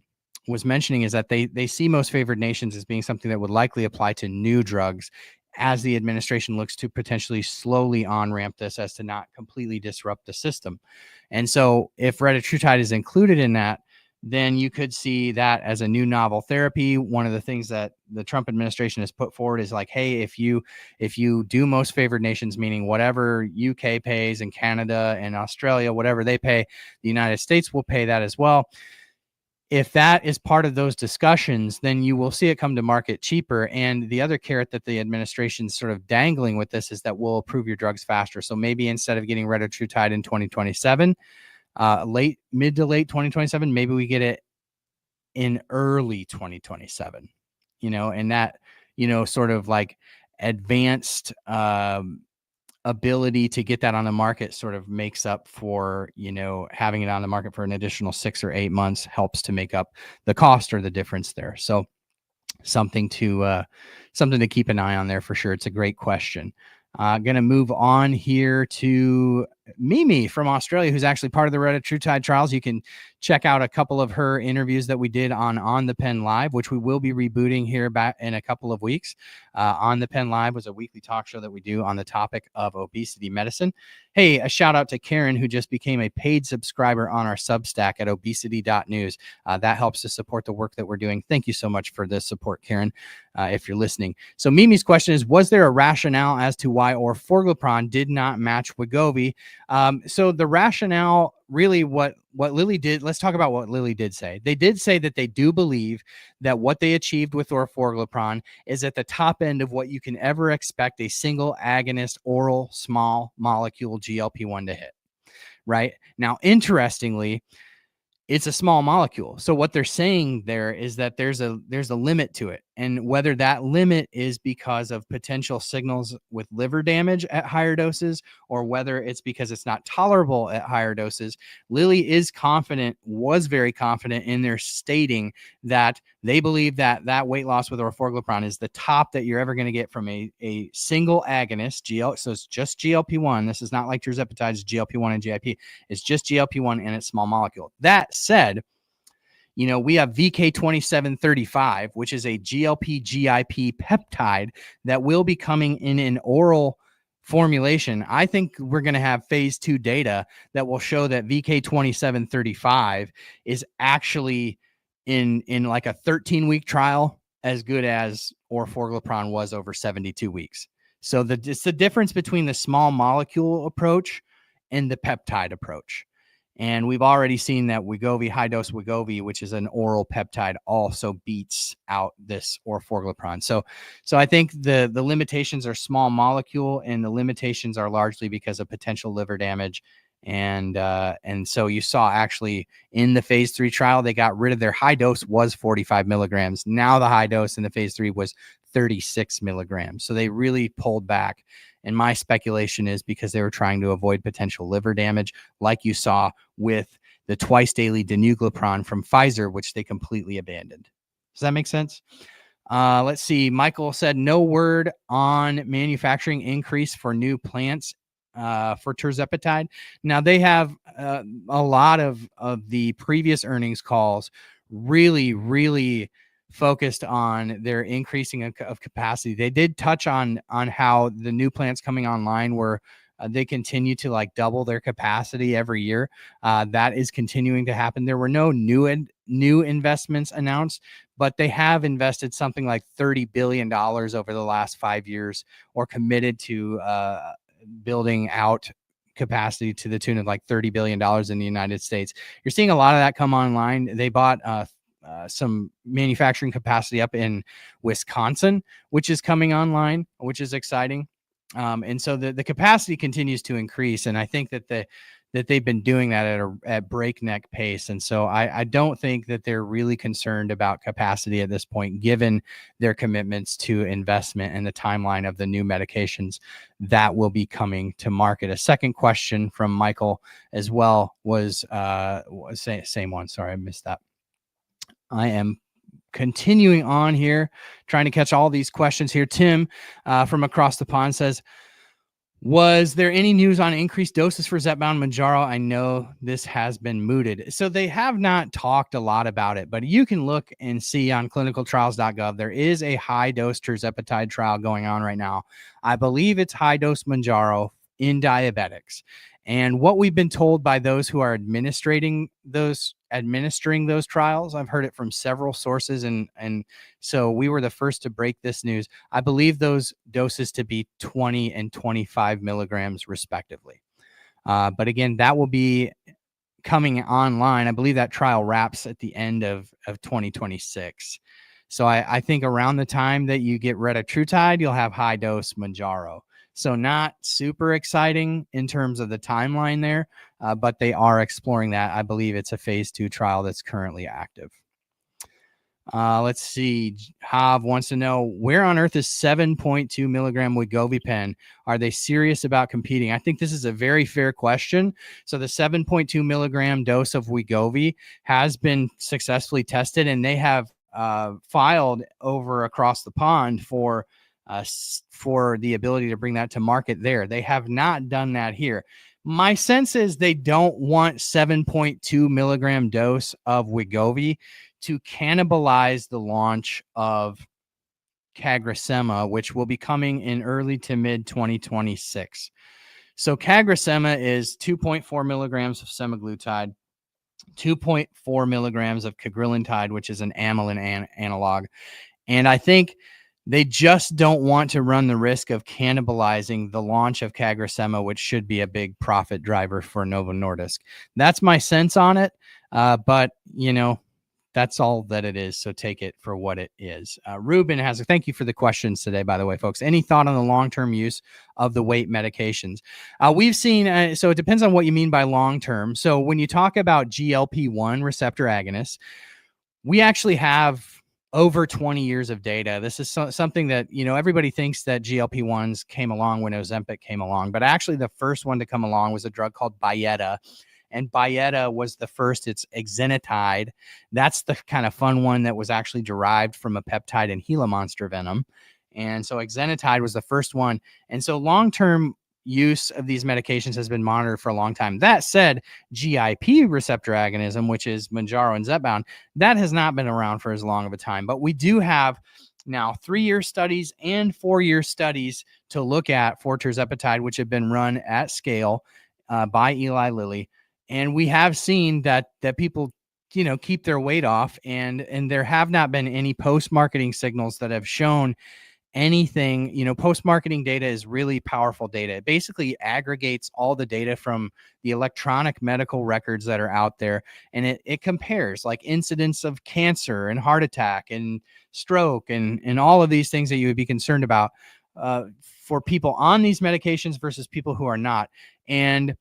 was mentioning is that they see most favored nations as being something that would likely apply to new drugs as the administration looks to potentially slowly on-ramp this as to not completely disrupt the system. And so if Retatrutide is included in that, then you could see that as a new novel therapy. One of the things that the Trump administration has put forward is like, hey, if you do most favored nations, meaning whatever UK pays and Canada and Australia, whatever they pay, the United States will pay that as well. If that is part of those discussions, then you will see it come to market cheaper. And the other carrot that the administration's sort of dangling with this is that we'll approve your drugs faster. So maybe instead of getting Retatrutide in 2027, mid to late 2027, maybe we get it in early 2027, and that, sort of like advanced ability to get that on the market sort of makes up for, having it on the market for an additional 6 or 8 months helps to make up the cost or the difference there. So something to keep an eye on there for sure. It's a great question. Going to move on here to Mimi from Australia, who's actually part of the Retatrutide trials. You can check out a couple of her interviews that we did on the Pen Live, which we will be rebooting here back in a couple of weeks. On the Pen Live was a weekly talk show that we do on the topic of obesity medicine. Hey, a shout out to Karen, who just became a paid subscriber on our Substack at obesity.news. That helps to support the work that we're doing. Thank you so much for the support, Karen, if you're listening. So Mimi's question is, was there a rationale as to why Orforglipron did not match Wegovy? So the rationale, really what Lilly did, let's talk about what Lilly did say. They did say that they do believe that what they achieved with Orforglipron is at the top end of what you can ever expect a single agonist oral small molecule GLP-1 to hit. Right now, interestingly, it's a small molecule. So what they're saying there is that there's a limit to it. And whether that limit is because of potential signals with liver damage at higher doses, or whether it's because it's not tolerable at higher doses, Lilly was very confident in their stating that they believe that weight loss with Orforglipron is the top that you're ever going to get from a single agonist. So it's just GLP-1. This is not like Tirzepatide, it's GLP-1 and GIP. It's just GLP-1 and it's small molecule. That said, we have VK2735, which is a GLP-GIP peptide that will be coming in an oral formulation. I think we're going to have phase 2 data that will show that VK2735 is actually in like a 13-week trial as good as Orforglipron was over 72 weeks. So it's the difference between the small molecule approach and the peptide approach. And we've already seen that Wegovy, high-dose Wegovy, which is an oral peptide, also beats out this Orforglipron. So I think the limitations are small molecule, and the limitations are largely because of potential liver damage. And so you saw actually in the phase 3 trial, they got rid of their high dose was 45 milligrams. Now the high dose in the phase 3 was 36 milligrams. So they really pulled back. And my speculation is because they were trying to avoid potential liver damage, like you saw with the twice daily danuglipron from Pfizer, which they completely abandoned. Does that make sense? Let's see. Michael said no word on manufacturing increase for new plants for Tirzepatide. Now they have a lot of the previous earnings calls really focused on their increasing of capacity. They did touch on how the new plants coming online were they continue to like double their capacity every year. That is continuing to happen. There were no new investments announced, but they have invested something like $30 billion over the last 5 years, or committed to building out capacity to the tune of like $30 billion in the United States. You're seeing a lot of that come online. They bought some manufacturing capacity up in Wisconsin, which is coming online, which is exciting. And so the capacity continues to increase. And I think that they've been doing that at breakneck pace. And so I don't think that they're really concerned about capacity at this point, given their commitments to investment and the timeline of the new medications that will be coming to market. A second question from Michael as well was same one. Sorry, I missed that. I am continuing on here, trying to catch all these questions here. Tim from across the pond says, was there any news on increased doses for Zepbound Mounjaro? I know this has been mooted. So they have not talked a lot about it, but you can look and see on clinicaltrials.gov. There is a high dose Tirzepatide trial going on right now. I believe it's high dose Mounjaro in diabetics. And what we've been told by those who are administering those trials, I've heard it from several sources, and so we were the first to break this news. I believe those doses to be 20 and 25 milligrams respectively. But again, that will be coming online. I believe that trial wraps at the end of 2026. So I think around the time that you get Retatrutide, you'll have high dose Mounjaro. So not super exciting in terms of the timeline there, but they are exploring that. I believe it's a phase 2 trial that's currently active. Let's see. Hav wants to know, where on earth is 7.2 milligram Wegovy pen? Are they serious about competing? I think this is a very fair question. So the 7.2 milligram dose of Wegovy has been successfully tested, and they have filed over across the pond for the ability to bring that to market there. They have not done that here. My sense is they don't want 7.2 milligram dose of Wegovy to cannibalize the launch of CagriSema, which will be coming in early to mid 2026. So CagriSema is 2.4 milligrams of semaglutide, 2.4 milligrams of cagrilintide, which is an amylin analog. And I think they just don't want to run the risk of cannibalizing the launch of CagriSema, which should be a big profit driver for Novo Nordisk. That's my sense on it. But, that's all that it is. So take it for what it is. Ruben has thank you for the questions today, by the way, folks. Any thought on the long-term use of the weight medications? We've seen, so it depends on what you mean by long-term. So when you talk about GLP-1 receptor agonists, we actually have over 20 years of data. This is something that, everybody thinks that GLP-1s came along when Ozempic came along, but actually the first one to come along was a drug called Byetta. And Byetta was the first. It's exenatide. That's the kind of fun one that was actually derived from a peptide in Gila monster venom. And so exenatide was the first one. And so long-term use of these medications has been monitored for a long time. That said, GIP receptor agonism, which is Mounjaro and Zepbound, that has not been around for as long of a time. But we do have now 3-year studies and 4-year studies to look at for Tirzepatide, which have been run at scale by Eli Lilly. And we have seen that people, keep their weight off, and there have not been any post-marketing signals that have shown anything. Post-marketing data is really powerful data. It basically aggregates all the data from the electronic medical records that are out there, and it compares like incidence of cancer and heart attack and stroke and all of these things that you would be concerned about for people on these medications versus people who are not. And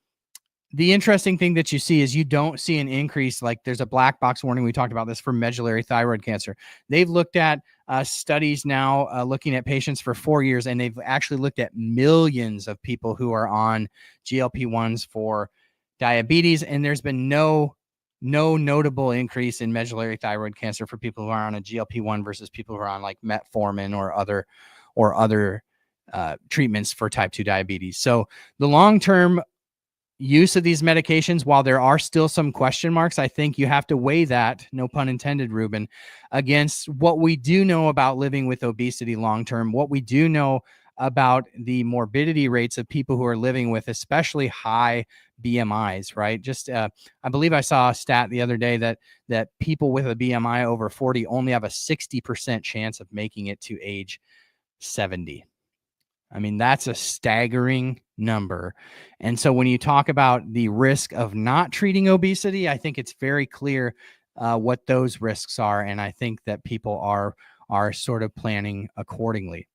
the interesting thing that you see is you don't see an increase. Like there's a black box warning. We talked about this for medullary thyroid cancer. They've looked at studies now looking at patients for 4 years, and they've actually looked at millions of people who are on GLP-1s for diabetes. And there's been no notable increase in medullary thyroid cancer for people who are on a GLP-1 versus people who are on like metformin or other treatments for type 2 diabetes. So the long-term use of these medications, while there are still some question marks, I think you have to weigh that, no pun intended, Ruben, against what we do know about living with obesity long-term, what we do know about the morbidity rates of people who are living with especially high BMIs, right? Just, I believe I saw a stat the other day that people with a BMI over 40 only have a 60% chance of making it to age 70. I mean, that's a staggering number. And so when you talk about the risk of not treating obesity, I think it's very clear what those risks are. And I think that people are sort of planning accordingly.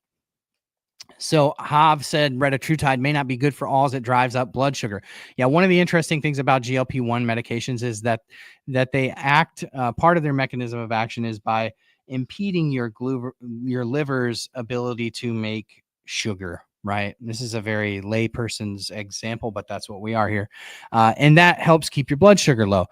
So Hav said Retatrutide may not be good for all as it drives up blood sugar. Yeah, one of the interesting things about GLP-1 medications is that they act, part of their mechanism of action is by impeding your liver's ability to make sugar, right? This is a very layperson's example, but that's what we are here. And that helps keep your blood sugar low.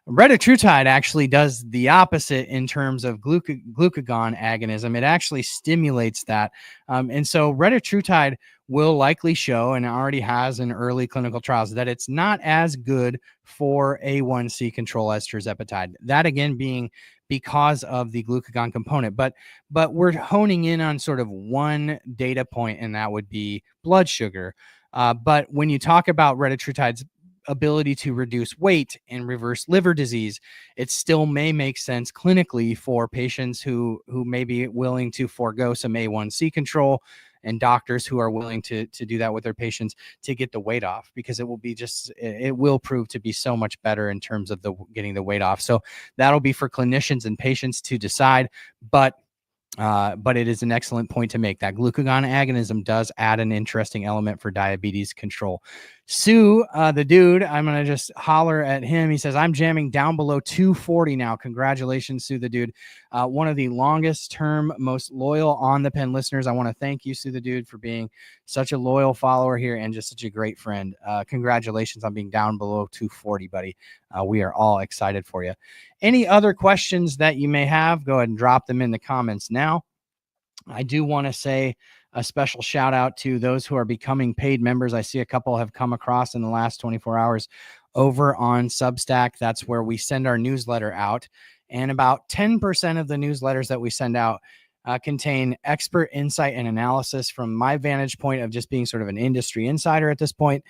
Retatrutide actually does the opposite in terms of glucagon agonism. It actually stimulates that. And so Retatrutide will likely show, and already has in early clinical trials, that it's not as good for A1C control as Tirzepatide. That again being because of the glucagon component. But we're honing in on sort of one data point, and that would be blood sugar. But when you talk about retatrutide's ability to reduce weight and reverse liver disease, it still may make sense clinically for patients who may be willing to forego some A1C control, and doctors who are willing to do that with their patients to get the weight off, because it will prove to be so much better in terms of getting the weight off. So that'll be for clinicians and patients to decide, but it is an excellent point to make. That glucagon agonism does add an interesting element for diabetes control. Sue, the dude, I'm going to just holler at him. He says, I'm jamming down below 240 now. Congratulations, Sue, the dude. One of the longest term, most loyal On the Pen listeners. I want to thank you, Sue, the dude, for being such a loyal follower here and just such a great friend. Congratulations on being down below 240, buddy. We are all excited for you. Any other questions that you may have, go ahead and drop them in the comments now. I do want to say a special shout out to those who are becoming paid members. I see a couple have come across in the last 24 hours over on Substack. That's where we send our newsletter out. And about 10% of the newsletters that we send out contain expert insight and analysis from my vantage point of just being sort of an industry insider at this point.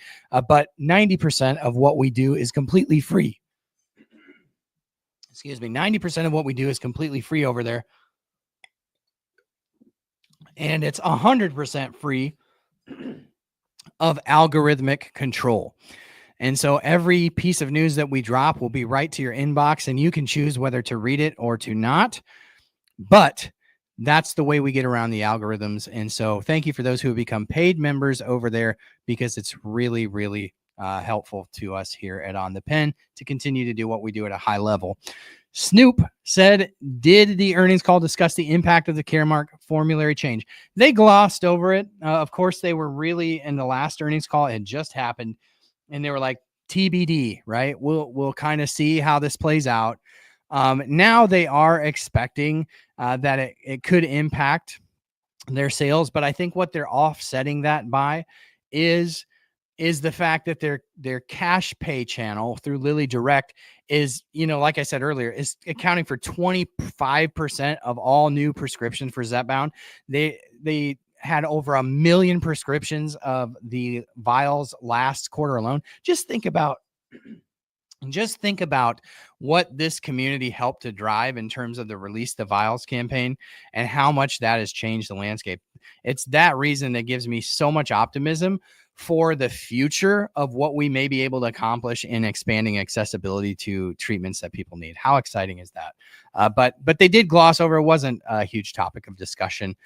But 90% of what we do is completely free. Excuse me. 90% of what we do is completely free over there. And it's 100% free of algorithmic control. And so every piece of news that we drop will be right to your inbox, and you can choose whether to read it or to not. But that's the way we get around the algorithms. And so thank you for those who have become paid members over there, because it's really, really helpful to us here at On the Pen to continue to do what we do at a high level. Snoop said, did the earnings call discuss the impact of the Caremark formulary change? They glossed over it. Of course, they were really, in the last earnings call, it had just happened, and they were like, TBD, right? We'll kind of see how this plays out. Now they are expecting that it could impact their sales, but I think what they're offsetting that by is the fact that their cash pay channel through LillyDirect is, like I said earlier, is accounting for 25% of all new prescriptions for Zepbound. They had over 1 million prescriptions of the vials last quarter alone. Just think about what this community helped to drive in terms of the Release the Vials campaign and how much that has changed the landscape. It's that reason that gives me so much optimism for the future of what we may be able to accomplish in expanding accessibility to treatments that people need. How exciting is that? But they did gloss over. It wasn't a huge topic of discussion.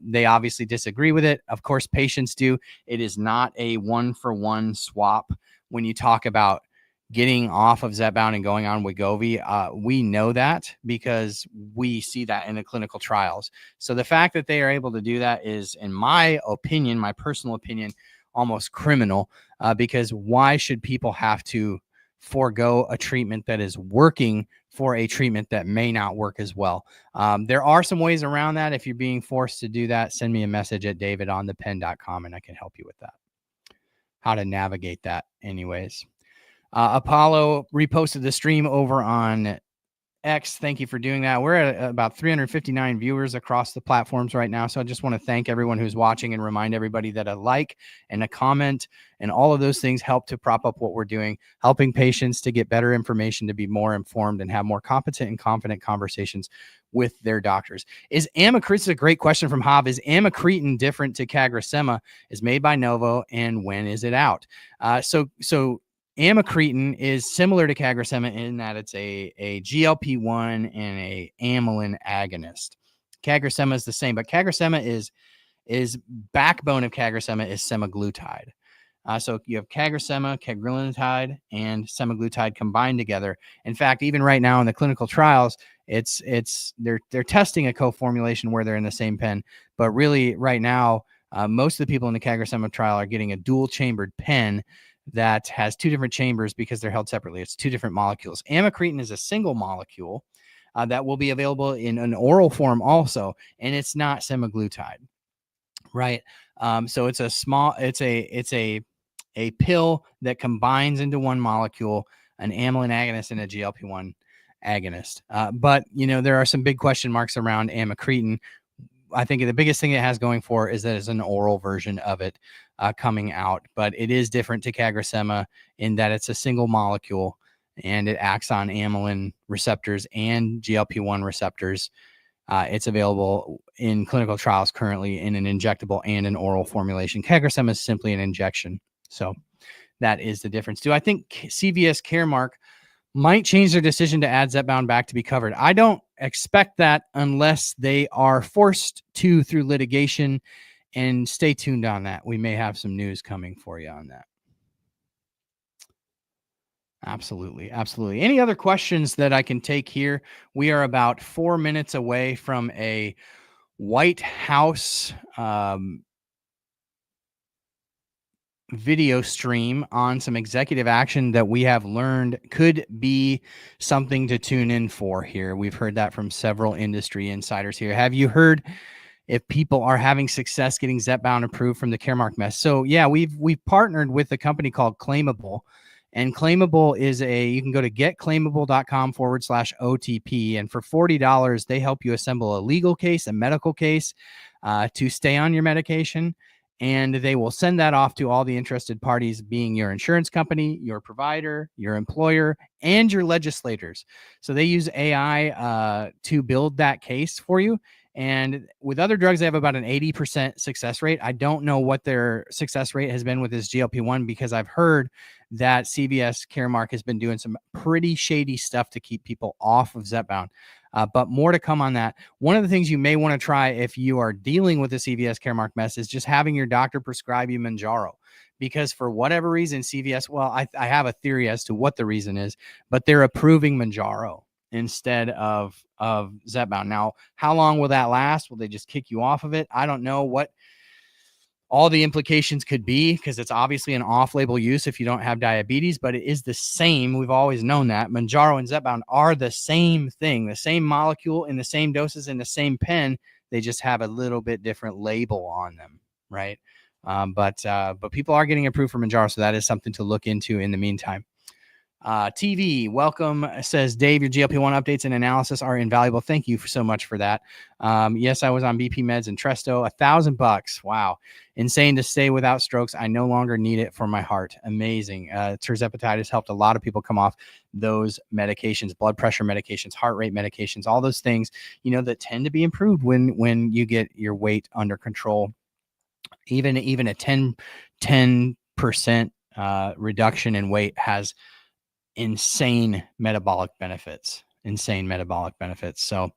They obviously disagree with it. Of course, patients do. It is not a one-for-one swap. When you talk about getting off of Zepbound and going on Wegovy, we know that because we see that in the clinical trials. So the fact that they are able to do that is, in my opinion, my personal opinion, almost criminal, because why should people have to forego a treatment that is working for a treatment that may not work as well? There are some ways around that. If you're being forced to do that, send me a message at davidonthepen.com and I can help you with that. How to navigate that anyways. Apollo reposted the stream over on X. Thank you for doing that. We're at about 359 viewers across the platforms right now. So I just want to thank everyone who's watching and remind everybody that a like and a comment and all of those things help to prop up what we're doing, helping patients to get better information, to be more informed and have more competent and confident conversations with their doctors. Is a great question from Hav. Is amycretin different to CagriSema? Is made by Novo, and when is it out? So amycretin is similar to CagriSema in that it's a GLP-1 and a amylin agonist. CagriSema is the same, but CagriSema is backbone of CagriSema is semaglutide. So you have CagriSema, cagrilintide, and semaglutide combined together. In fact, even right now in the clinical trials, they're testing a co-formulation where they're in the same pen, but really right now, most of the people in the CagriSema trial are getting a dual-chambered pen that has two different chambers because they're held separately. It's two different molecules. Amycretin is a single molecule that will be available in an oral form also, and it's not semaglutide, right? So it's a pill that combines into one molecule, an amylin agonist and a GLP-1 agonist. But there are some big question marks around amycretin. I think the biggest thing it has going for is that it's an oral version of it coming out, but it is different to CagriSema in that it's a single molecule and it acts on amylin receptors and GLP-1 receptors. It's available in clinical trials currently in an injectable and an oral formulation. CagriSema is simply an injection. So that is the difference. Do I think CVS Caremark might change their decision to add Zepbound back to be covered? I don't expect that unless they are forced to through litigation, and stay tuned on that. We may have some news coming for you on that. Absolutely. Absolutely. Any other questions that I can take here? We are about 4 minutes away from a White House video stream on some executive action that we have learned could be something to tune in for here. We've heard that from several industry insiders here. Have you heard if people are having success getting Zepbound approved from the Caremark mess? So yeah, we've partnered with a company called Claimable, and Claimable is you can go to getclaimable.com/OTP. And for $40, they help you assemble a legal case, a medical case to stay on your medication. And they will send that off to all the interested parties, being your insurance company, your provider, your employer, and your legislators. So they use AI to build that case for you. And with other drugs, they have about an 80% success rate. I don't know what their success rate has been with this GLP-1 because I've heard that CVS Caremark has been doing some pretty shady stuff to keep people off of Zepbound. But more to come on that. One of the things you may want to try if you are dealing with the CVS Caremark mess is just having your doctor prescribe you Mounjaro, because for whatever reason, CVS, well, I have a theory as to what the reason is, but they're approving Mounjaro instead of Zepbound. Now, how long will that last? Will they just kick you off of it? I don't know what all the implications could be, because it's obviously an off-label use if you don't have diabetes, but it is the same. We've always known that Mounjaro and Zepbound are the same thing, the same molecule in the same doses in the same pen. They just have a little bit different label on them, right? But people are getting approved for Mounjaro, so that is something to look into in the meantime. TV, welcome, says Dave, your GLP-1 updates and analysis are invaluable. Thank you so much for that. Yes, I was on BP meds and Tresto, $1,000. Wow. Insane to stay without strokes. I no longer need it for my heart. Amazing. Tirzepatide has helped a lot of people come off those medications, blood pressure medications, heart rate medications, all those things, that tend to be improved when you get your weight under control. Even a 10% reduction in weight has insane metabolic benefits. So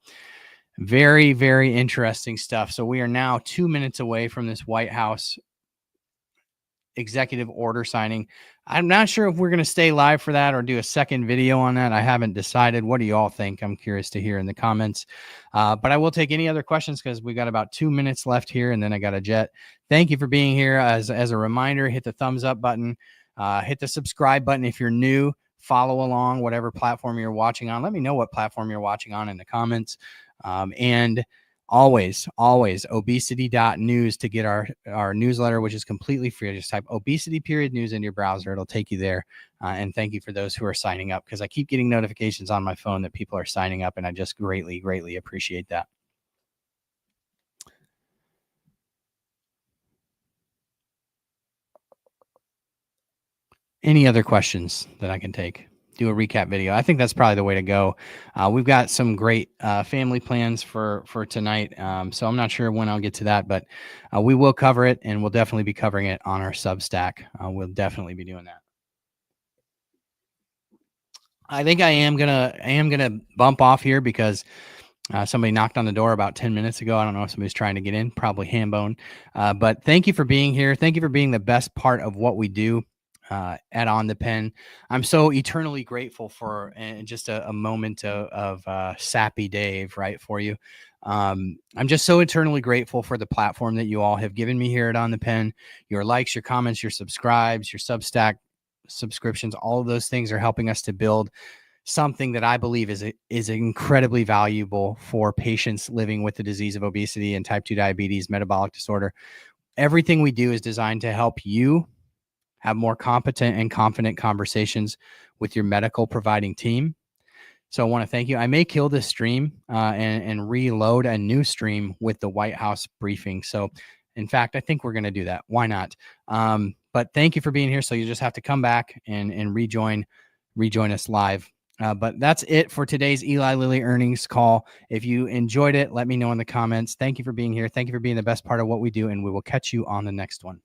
very, very interesting stuff. So we are now 2 minutes away from this White House executive order signing. I'm not sure if we're going to stay live for that or do a second video on that. I haven't decided. What do you all think? I'm curious to hear in the comments. But I will take any other questions because we got about 2 minutes left here and then I got a jet. Thank you for being here. As a reminder, hit the thumbs up button, hit the subscribe button if you're new. Follow along whatever platform you're watching on. Let me know what platform you're watching on in the comments. And always obesity.news to get our newsletter, which is completely free. Just type obesity.news in your browser. It'll take you there. And thank you for those who are signing up, because I keep getting notifications on my phone that people are signing up, and I just greatly, greatly appreciate that. Any other questions that I can take? Do a recap video. I think that's probably the way to go. We've got some great family plans for tonight. So I'm not sure when I'll get to that, but we will cover it, and we'll definitely be covering it on our Substack. We'll definitely be doing that. I think I am gonna bump off here because somebody knocked on the door about 10 minutes ago. I don't know if somebody's trying to get in, probably Hambone. But thank you for being here. Thank you for being the best part of what we do at On the Pen. I'm so eternally grateful for just a moment of sappy Dave, right, for you. I'm just so eternally grateful for the platform that you all have given me here at On the Pen. Your likes, your comments, your subscribes, your Substack subscriptions, all of those things are helping us to build something that I believe is incredibly valuable for patients living with the disease of obesity and type 2 diabetes, metabolic disorder. Everything we do is designed to help you have more competent and confident conversations with your medical providing team, So I want to thank you. I may kill this stream and reload a new stream with the White House briefing. So in fact, I think we're going to do that. Why not? But thank you for being here. So you just have to come back and rejoin us live. But that's it for today's Eli Lilly earnings call. If you enjoyed it, let me know in the comments. Thank you for being here. Thank you for being the best part of what we do, and we will catch you on the next one.